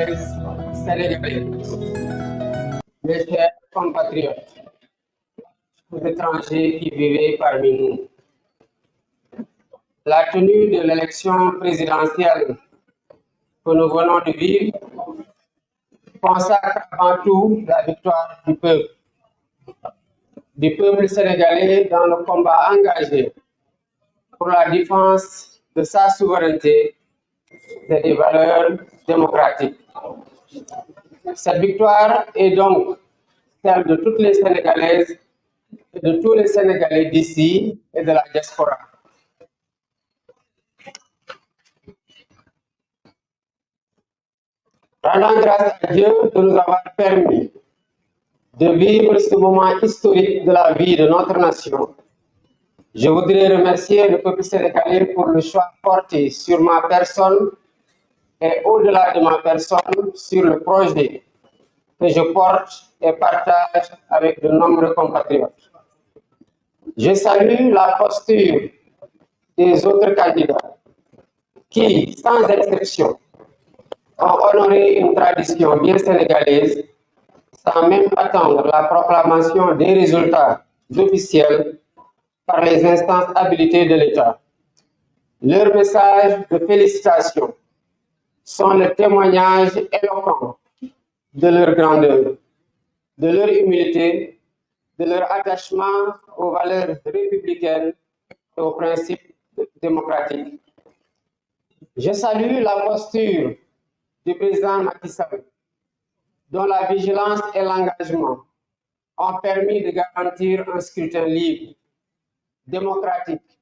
Sénégalaise, Sénégalais, mes chers compatriotes, les étrangers qui vivaient parmi nous. La tenue de l'élection présidentielle que nous venons de vivre consacre avant tout la victoire du peuple sénégalais dans le combat engagé pour la défense de sa souveraineté et des valeurs démocratiques. Cette victoire est donc celle de toutes les Sénégalaises et de tous les Sénégalais d'ici et de la diaspora. Rendons grâce à Dieu de nous avoir permis de vivre ce moment historique de la vie de notre nation. Je voudrais remercier le peuple sénégalais pour le choix porté sur ma personne et au-delà de ma personne sur le projet que je porte et partage avec de nombreux compatriotes. Je salue la posture des autres candidats qui, sans exception, ont honoré une tradition bien sénégalaise sans même attendre la proclamation des résultats officiels par les instances habilitées de l'État. Leurs messages de félicitations sont le témoignage éloquent de leur grandeur, de leur humilité, de leur attachement aux valeurs républicaines et aux principes démocratiques. Je salue la posture du président Macky Sall, dont la vigilance et l'engagement ont permis de garantir un scrutin libre, démocratique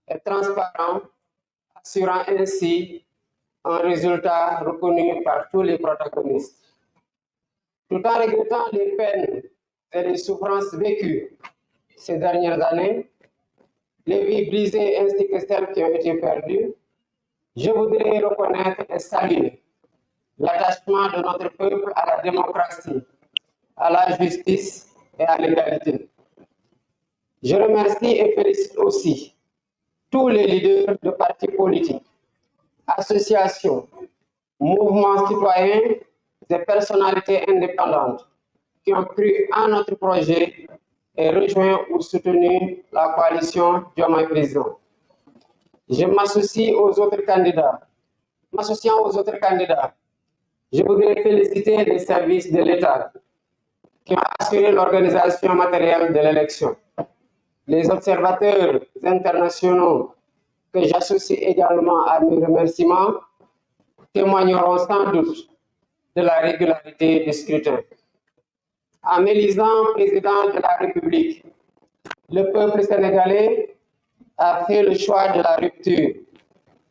et transparent, assurant ainsi un résultat reconnu par tous les protagonistes. Tout en regrettant les peines et les souffrances vécues ces dernières années, les vies brisées ainsi que celles qui ont été perdues, je voudrais reconnaître et saluer l'attachement de notre peuple à la démocratie, à la justice et à l'égalité. Je remercie et félicite aussi tous les leaders de partis politiques, associations, mouvements citoyens et personnalités indépendantes qui ont cru en notre projet et rejoint ou soutenu la coalition Diomaye Président. Je m'associe aux autres candidats. M'associant aux autres candidats, je voudrais féliciter les services de l'État qui ont assuré l'organisation matérielle de l'élection. Les observateurs internationaux que j'associe également à mes remerciements témoigneront sans doute de la régularité du scrutin. En m'élisant président de la République, le peuple sénégalais a fait le choix de la rupture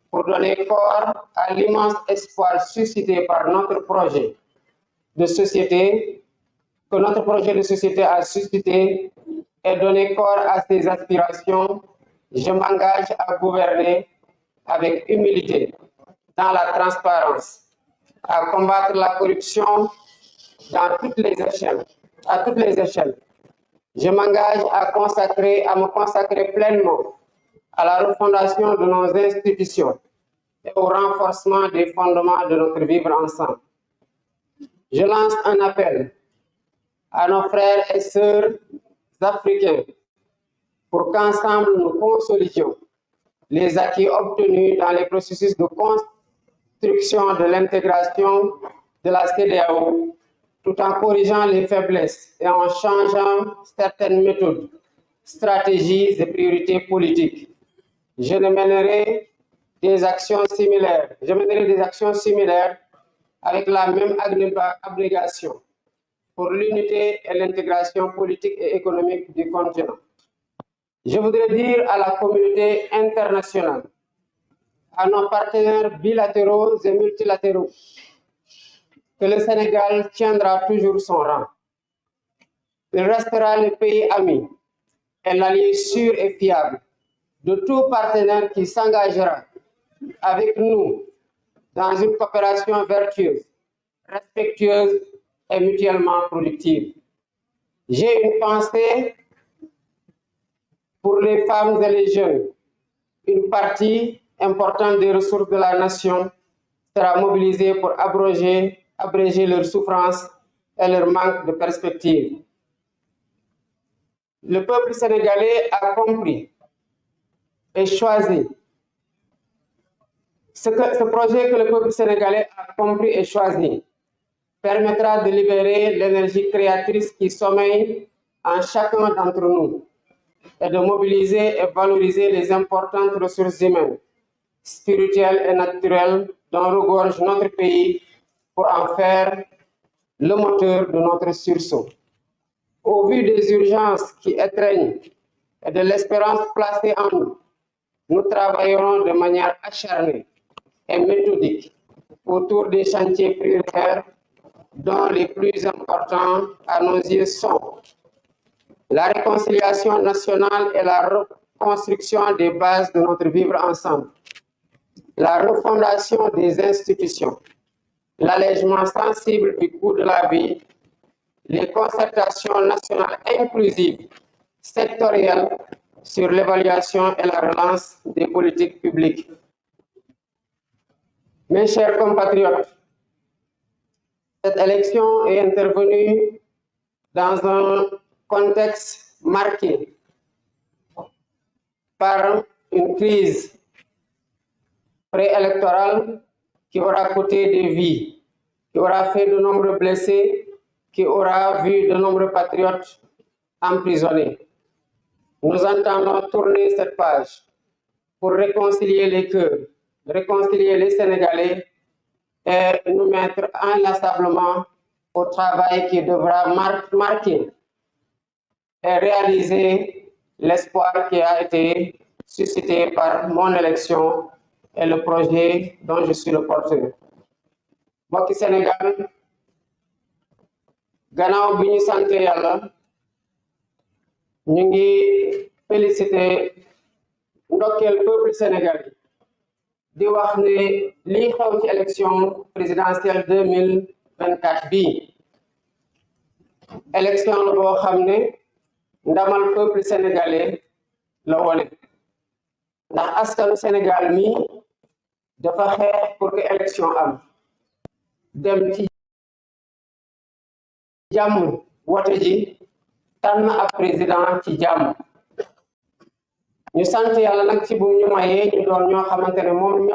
pour donner corps à l'immense espoir suscité par notre projet de société, que notre projet de société a suscité, et donner corps à ses aspirations. Je m'engage à gouverner avec humilité, dans la transparence, à combattre la corruption dans toutes les échelles, à toutes les échelles. Je m'engage à me consacrer pleinement à la refondation de nos institutions et au renforcement des fondements de notre vivre ensemble. Je lance un appel à nos frères et sœurs africains pour qu'ensemble nous consolidions les acquis obtenus dans les processus de construction de l'intégration de la CEDEAO, tout en corrigeant les faiblesses et en changeant certaines méthodes, stratégies et priorités politiques. Je mènerai des actions similaires avec la même abnégation pour l'unité et l'intégration politique et économique du continent. Je voudrais dire à la communauté internationale, à nos partenaires bilatéraux et multilatéraux, que le Sénégal tiendra toujours son rang. Il restera le pays ami et l'allié sûr et fiable de tout partenaire qui s'engagera avec nous dans une coopération vertueuse, respectueuse et mutuellement productive. J'ai une pensée pour les femmes et les jeunes. Une partie importante des ressources de la nation sera mobilisée pour abroger abréger leur souffrance et leur manque de perspective. Le peuple sénégalais a compris et choisi. Ce projet que le peuple sénégalais a compris et choisi permettra de libérer l'énergie créatrice qui sommeille en chacun d'entre nous et de mobiliser et valoriser les importantes ressources humaines, spirituelles et naturelles dont regorge notre pays pour en faire le moteur de notre sursaut. Au vu des urgences qui étreignent et de l'espérance placée en nous, nous travaillerons de manière acharnée et méthodique autour des chantiers prioritaires dont les plus importants à nos yeux sont la réconciliation nationale et la reconstruction des bases de notre vivre ensemble, la refondation des institutions, l'allègement sensible du coût de la vie, les concertations nationales inclusives, sectorielles sur l'évaluation et la relance des politiques publiques. Mes chers compatriotes, cette élection est intervenue dans un contexte marqué par une crise préélectorale qui aura coûté des vies, qui aura fait de nombreux blessés, qui aura vu de nombreux patriotes emprisonnés. Nous entendons tourner cette page pour réconcilier les cœurs, réconcilier les Sénégalais et nous mettre inlassablement au travail qui devra marquer et réaliser l'espoir qui a été suscité par mon élection et le projet dont je suis le porteur. Mbokki Sénégal gannaaw bi ñu sant Yàlla ñu ngi félicité ndokkeel peuple sénégalais di wax ne lii xew ci élection présidentielle 2024 bii élection la boo xam ne ndamal peuple sénégalais la wone ndax askanu Sénégal mi dafa xeex pour que élection am dem ci jàmm wote ji tànn ab président ci jàmm ñu sant Yàlla nag ci bu ñu mayee ñu doon ñoo xamante ne moom